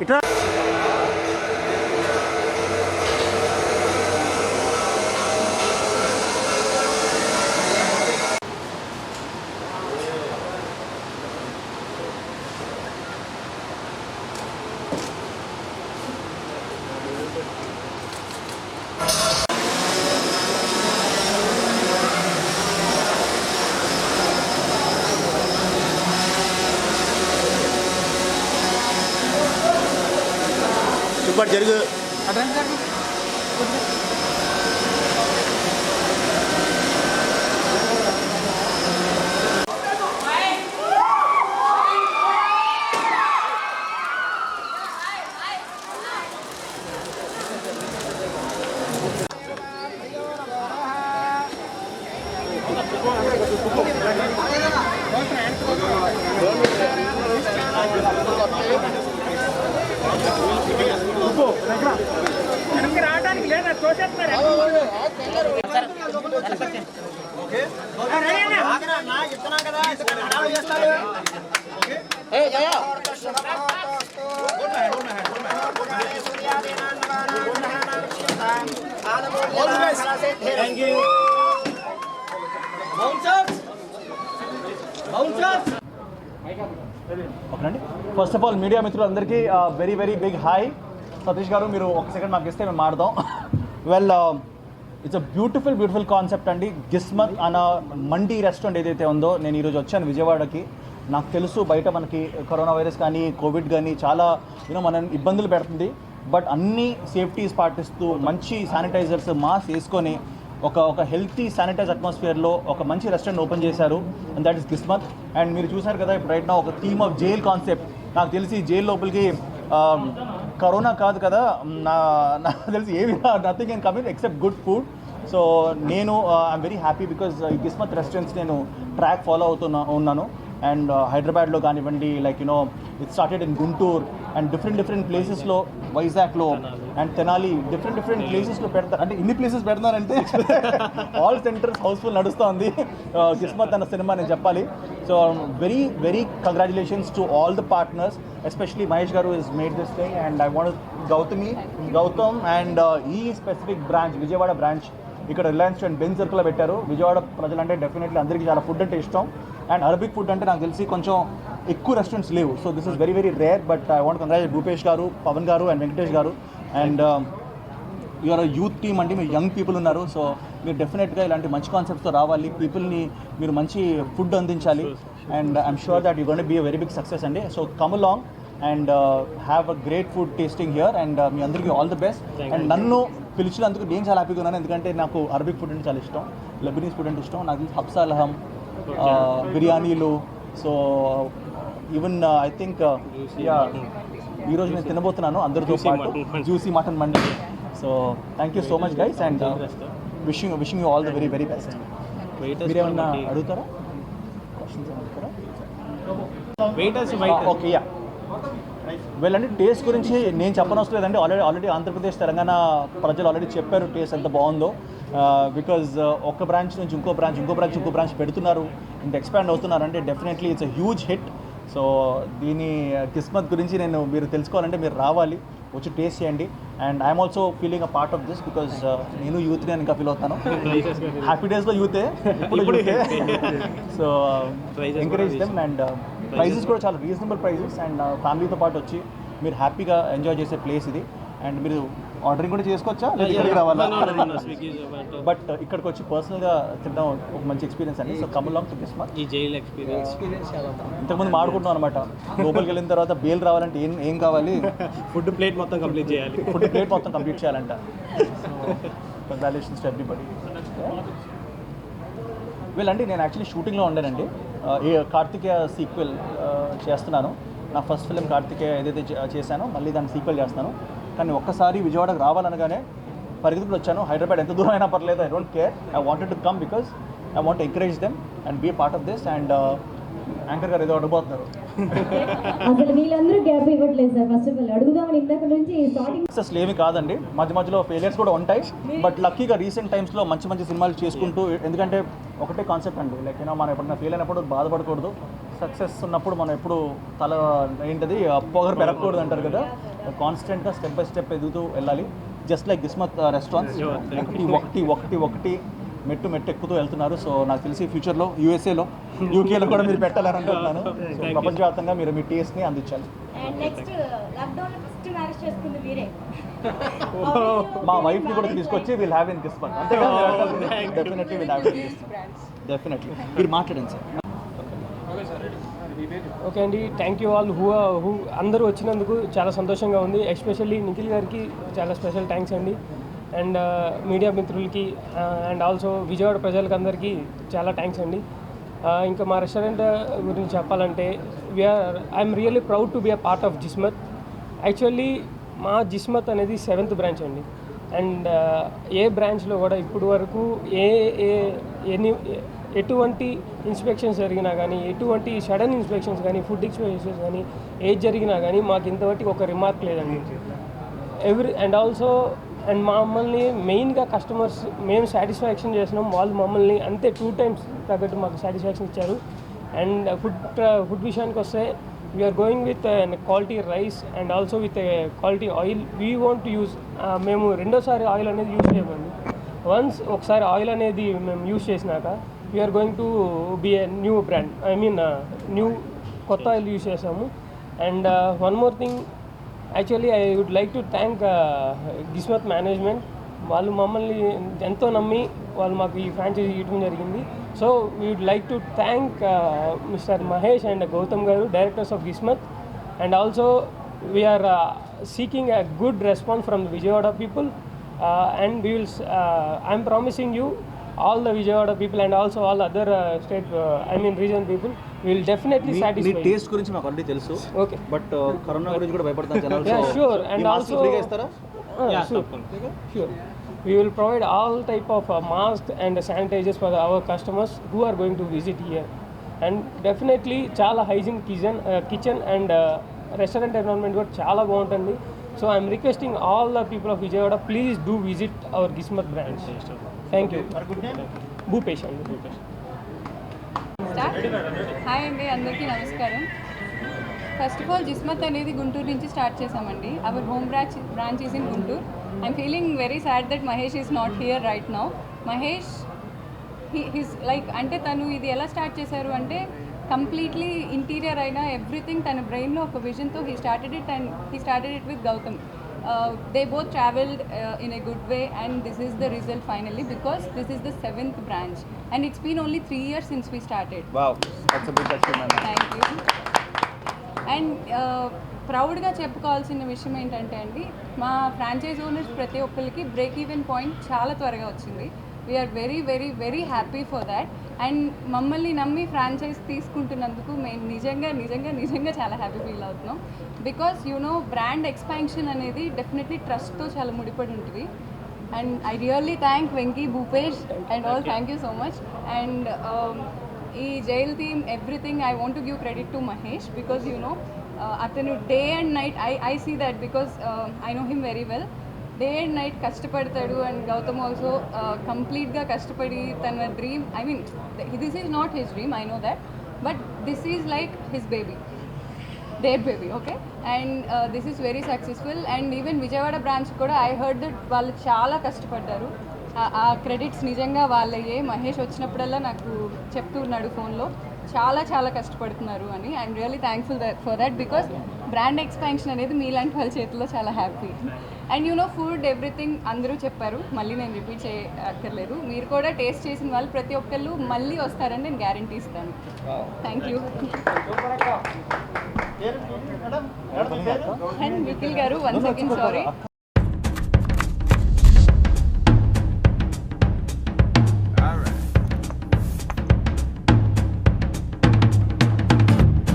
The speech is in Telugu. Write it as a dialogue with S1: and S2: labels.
S1: ఇట్లా ఇప్పుడు జరుగు రావడానికి లేదా ఓకేనండి. ఫస్ట్ ఆఫ్ ఆల్ మీడియా మిత్రులందరికీ very very big hi. Satish గారు మీరు ఒక సెకండ్ మాకు ఇస్తే మేము మాడదాం. Well it's a beautiful concept అండి. గిస్మత్ అన్న మండీ రెస్టారెంట్ ఏదైతే ఉందో, నేను ఈరోజు వచ్చాను విజయవాడకి. నాకు తెలుసు బయట మనకి కరోనా వైరస్ కానీ కోవిడ్ కానీ చాలా మనం ఇబ్బందులు పెడుతుంది. బట్ అన్ని సేఫ్టీస్ పాటిస్తూ మంచి శానిటైజర్స్ మాస్క్ వేసుకొని ఒక హెల్తీ శానిటైజ్ అట్మాస్ఫియర్లో ఒక మంచి రెస్టారెంట్ ఓపెన్ చేశారు. And that is గిస్మత్. అండ్ మీరు చూసారు కదా ఇప్పుడు రైట్ నా ఒక థీమ్ ఆఫ్ జైల్ కాన్సెప్ట్. నాకు తెలిసి జైలు లోపలికి కరోనా కాదు కదా, నాకు తెలిసి ఏమి nothing can come in except good food. So నేను ఐఎమ్ వెరీ హ్యాపీ బికాజ్ ఈ గిస్మత్ రెస్టారెంట్స్ నేను ట్రాక్ ఫాలో ఉన్నాను. అండ్ హైదరాబాద్లో కానివ్వండి, like it started in Guntur and different ప్లేసెస్లో, వైజాగ్లో అండ్ తెనాలి డిఫరెంట్ ప్లేసెస్లో పెడతారు. అంటే ఇన్ని ప్లేసెస్ పెడతారంటే ఆల్ సెంటర్స్ హౌస్ఫుల్ నడుస్తుంది గిస్మత్ అన్న సినిమా నేను చెప్పాలి. So very congratulations to all the partners, especially Mahesh గారు is made this thing. And I want Gautam and ఈ స్పెసిఫిక్ బ్రాంచ్ విజయవాడ బ్రాంచ్ ఇక్కడ రిలయన్స్ అండ్ బెంజ్ సర్కిల్లో పెట్టారు. విజయవాడ ప్రజలంటే డెఫినెట్లీ అందరికీ చాలా ఫుడ్ అంటే ఇష్టం. అండ్ అరబిక్ ఫుడ్ అంటే నాకు తెలిసి కొంచెం ఎక్కువ రెస్టారెంట్స్ లేవు. So this is very rare. But I want congratulate Bhupesh గారు, పవన్ గారు అండ్ వెంకటేష్ గారు. అండ్ యూఆర్ యూత్ టీమ్ అండి, మీరు యంగ్ పీపుల్ ఉన్నారు. సో మీరు డెఫినెట్గా ఇలాంటి మంచి కాన్సెప్ట్తో రావాలి, పీపుల్ని మీరు మంచి ఫుడ్ అందించాలి. And I'm sure that you gonna be a very big success అండి. So come along and have a great food tasting here. And మీ అందరికీ ఆల్ ది బెస్ట్. అండ్ నన్ను పిలిచినందుకు నేను చాలా హ్యాపీగా ఉన్నాను, ఎందుకంటే నాకు అరబిక్ ఫుడ్ అంటే చాలా ఇష్టం, లెబనీస్ ఫుడ్ అంటే ఇష్టం. నాకు హబ్సా లహమ్, బిర్యానీలు. సో ఈవెన్ ఐ థింక్ ఈరోజు నేను తినబోతున్నాను అందరితో పాటు juicy mutton mandi. So thank you so much guys and wishing you all the very best. మీరేమన్నా అడుగుతారా, క్వశ్చన్స్ అడుగుతారా? ఓకే యా వెళ్ళండి. టేస్ట్ గురించి నేను చెప్పనవసరం లేదండి, ఆల్రెడీ ఆంధ్రప్రదేశ్ తెలంగాణ ప్రజలు ఆల్రెడీ చెప్పారు టేస్ట్ ఎంత బాగుందో. బికాజ్ ఒక బ్రాంచ్ నుంచి ఇంకో బ్రాంచ్ పెడుతున్నారు, ఇంత ఎక్స్పాండ్ అవుతున్నారు అంటే definitely it's a huge hit. So దీని కిస్మత్ గురించి మీరు తెలుసుకోవాలంటే మీరు రావాలి, వచ్చి టేస్ట్ చేయండి. And I'm also feeling a part of this because నేను యూత్ నేను ఇంకా ఫీల్ అవుతాను. హ్యాపీ డేస్లో యూతే, ఇప్పుడు యూతే. So encourage them. And prices కూడా చాలా రీజనబుల్ ప్రైజెస్. అండ్ ఫ్యామిలీతో పాటు వచ్చి మీరు హ్యాపీగా ఎంజాయ్ చేసే ప్లేస్ ఇది. అండ్ మీరు ఆర్డరింగ్ కూడా చేసుకోవచ్చా, ఇక్కడికి రావాలా? బట్ ఇక్కడికి వచ్చి పర్సనల్గా తినడం ఒక మంచి ఎక్స్పీరియన్స్ అండి. So come along to గిస్మత్.
S2: ఈ జైల్ ఎక్స్పీరియన్స్
S1: ఇంతకుముందు మాడుకుంటున్నాం అనమాట, లోపలికి వెళ్ళిన తర్వాత బేల్ రావాలంటే ఏం కావాలి?
S2: ఫుడ్ ప్లేట్ మొత్తం కంప్లీట్
S1: చేయాలంట. Congratulations to everybody. వెళ్ళండి. నేను యాక్చువల్లీ షూటింగ్లో ఉండానండి, కార్తికేయ సీక్వెల్ చేస్తున్నాను. నా ఫస్ట్ ఫిలిం కార్తికేయ ఏదైతే చేశానో మళ్ళీ దాన్ని సీక్వెల్ చేస్తాను. కానీ ఒక్కసారి విజయవాడకు రావాలనగానే పరిగెత్తుకుని వచ్చాను. హైదరాబాద్ ఎంత దూరం అయినా పర్లేదు, I don't care. I wanted to come because I want encourage them and be part of this. And anchor గారు ఏదో అడగబోతున్నారు.
S3: అసలు వీళ్ళందరూ గ్యాప్ ఇవ్వట్లేదు సార్. ఫస్ట్ ఆఫ్ ఆల్ అడుగుదామని ఇందాక నుంచి స్టార్టింగ్
S1: సక్సెస్ ఏమి కాదండి, మధ్యలో ఫెయిలియర్స్ కూడా ఉంటాయి. బట్ లక్కీగా రీసెంట్ టైమ్స్లో మంచి సినిమాలు చేసుకుంటూ, ఎందుకంటే ఒకటే కాన్సెప్ట్ అండి, లైక్ మనం ఎప్పుడైనా ఫెయిల్ అయినప్పుడు బాధపడకూడదు. సక్సెస్ ఉన్నప్పుడు మనం ఎప్పుడు తల ఏంటది పొగరు పెరగకూడదు అంటారు కదా. కాన్స్టెంట్గా స్టెప్ బై స్టెప్ ఎదుగుతూ వెళ్ళాలి. Just like గిస్మత్ restaurants
S2: Sure, thank
S1: ఒకటి మెట్టు మెట్టు ఎక్కుతూ వెళ్తున్నారు. సో నాకు తెలిసి ఫ్యూచర్లో యూఎస్ఏలో యూకేలో కూడా మీరు పెట్టాలని అనుకుంటున్నాను. So
S2: Thank you.
S1: ప్రపంచవ్యాప్తంగా మీరు మీ టేస్ట్ని అందించాలి.
S3: And next lockdown first marriage చేసుకుంది మీరే.
S1: మా వైఫ్ని కూడా తీసుకొచ్చి విల్ హ్యావ్ ఇన్ గిస్మత్ అంతే definitely will have in definitely. మీరు మాట్లాడండి సార్.
S4: ఓకే అండి, థ్యాంక్ యూ ఆల్ హూ అందరూ వచ్చినందుకు చాలా సంతోషంగా ఉంది. ఎస్పెషల్లీ నిఖిల్ గారికి చాలా స్పెషల్ థ్యాంక్స్ అండి. అండ్ మీడియా మిత్రులకి అండ్ ఆల్సో విజయవాడ ప్రజలకి అందరికీ చాలా థ్యాంక్స్ అండి. ఇంకా మా రెస్టారెంట్ గురించి చెప్పాలంటే I'm really proud to be a part of Jismat. Actually మా జిస్మత్ అనేది 7th బ్రాంచ్ అండి. అండ్ ఏ బ్రాంచ్లో కూడా ఇప్పుడు వరకు ఎటువంటి ఇన్స్పెక్షన్స్ జరిగినా కానీ, ఎటువంటి సడన్ ఇన్స్పెక్షన్స్ కానీ, ఫుడ్ ఇన్స్పెక్షన్స్ కానీ ఏది జరిగినా కానీ మాకు ఇంతవరకు ఒక రిమార్క్ లేదండి. అండ్ మమ్మల్ని మెయిన్గా కస్టమర్స్ మేము సాటిస్ఫాక్షన్ చేసినాం, వాళ్ళు మమ్మల్ని అంతే 2 times తగ్గట్టు మాకు సాటిస్ఫాక్షన్ ఇచ్చారు. అండ్ ఫుడ్ విషయానికి వస్తే we are going with quality rice and also with quality oil. We want use మేము రెండోసారి ఆయిల్ అనేది యూజ్ చేయమండి. వన్స్ ఒకసారి ఆయిల్ అనేది మేము యూజ్ చేసినాక we are going to be a new brand, new కొత్త ఆయిల్ యూజ్ చేసాము. And one more thing, actually I would like to thank Gismat management. వాళ్ళు మమ్మల్ని ఎంతో నమ్మి వాళ్ళు మాకు ఈ ఫ్రాంచైజీ ఇవ్వడం జరిగింది. So we would like to thank mister Mahesh and Gautam గారు, directors of Gismat. And also we are seeking a good response from the Vijayawada people, and we will I'm promising you all the Vijayawada people and also all other state region people will definitely
S1: me
S4: satisfy.
S1: Taste గురించి మాకు ఆల్రెడీ తెలుసు,
S4: Okay.
S1: బట్ కరోనా గురించి కూడా భయపడతాను జనాలు.
S4: Yeah, sure. And also
S1: ఫ్రీగా ఇస్తారా?
S4: Sure. We will provide all type of masks and sanitizers for our customers who are going to visit here. And definitely చాలా hygiene kitchen and restaurant environment కూడా చాలా బాగుంటుంది. So I'm requesting all the people of Vijayawada, please do visit our గిస్మత్ branch. Thank you. Bhupesh అండి.
S5: హాయ్ అండి, అందరికీ నమస్కారం. ఫస్ట్ ఆఫ్ ఆల్ జిస్మత్ అనేది గుంటూరు నుంచి స్టార్ట్ చేసామండి. Our home branch is in Guntur. I'm feeling very sad that Mahesh is not here right now. Mahesh his like అంటే తను ఇది ఎలా స్టార్ట్ చేశారు అంటే కంప్లీట్లీ ఇంటీరియర్ అయినా ఎవ్రీథింగ్ తన బ్రెయిన్లో ఒక విజన్తో he started it with Gautam. They both travelled in a good way, and this is the result finally, because this is the 7th branch and it's been only 3 years since we started.
S1: Wow, that's a big achievement.
S5: Thank you. And ప్రౌడ్గా చెప్పుకోవాల్సిన విషయం ఏంటంటే అండి, మా ఫ్రాంచైజ్ ఓనర్స్ ప్రతి ఒక్కరికి బ్రేక్ ఈవెన్ పాయింట్ చాలా త్వరగా వచ్చింది. We are very very very happy for that. And మమ్మల్ని నమ్మి ఫ్రాంచైజ్ తీసుకుంటున్నందుకు మేము నిజంగా చాలా హ్యాపీ ఫీల్ అవుతున్నాం. బికాస్ బ్రాండ్ ఎక్స్పాన్షన్ అనేది డెఫినెట్లీ ట్రస్ట్తో చాలా ముడిపడి ఉంటుంది. And I really thank Venky, Bhupesh and all, thank you so much. And ఈ jail theme everything I want to give credit to Mahesh, because అతను day and night I see that, because I know him very well. Day and night కష్టపడతాడు. అండ్ గౌతమ్ ఆల్సో కంప్లీట్గా కష్టపడి తన dream, this is not his dream, I know that, but this is like his baby, their baby. Okay, and this is very successful. And even Vijayawada branch కూడా ఐ హర్డ్ దట్ వాళ్ళు చాలా కష్టపడ్డారు. ఆ క్రెడిట్స్ నిజంగా వాళ్ళయ్యే. మహేష్ వచ్చినప్పుడల్లా నాకు చెప్తున్నాడు ఫోన్లో, చాలా కష్టపడుతున్నారు అని. I'm really thankful for that, because brand expansion అనేది మీలాంటి వాళ్ళ చేతిలో చాలా హ్యాపీ. అండ్ ఫుడ్ ఎవ్రీథింగ్ అందరూ చెప్పారు, మళ్ళీ నేను రిపీట్ చేయక్కర్లేదు. మీరు కూడా టేస్ట్ చేసిన వాళ్ళు ప్రతి ఒక్కళ్ళు మళ్ళీ వస్తారని నేను గ్యారంటీ ఇస్తాను. Thank you. అండ్ నిఖిల్ గారు, 1 second, సారీ.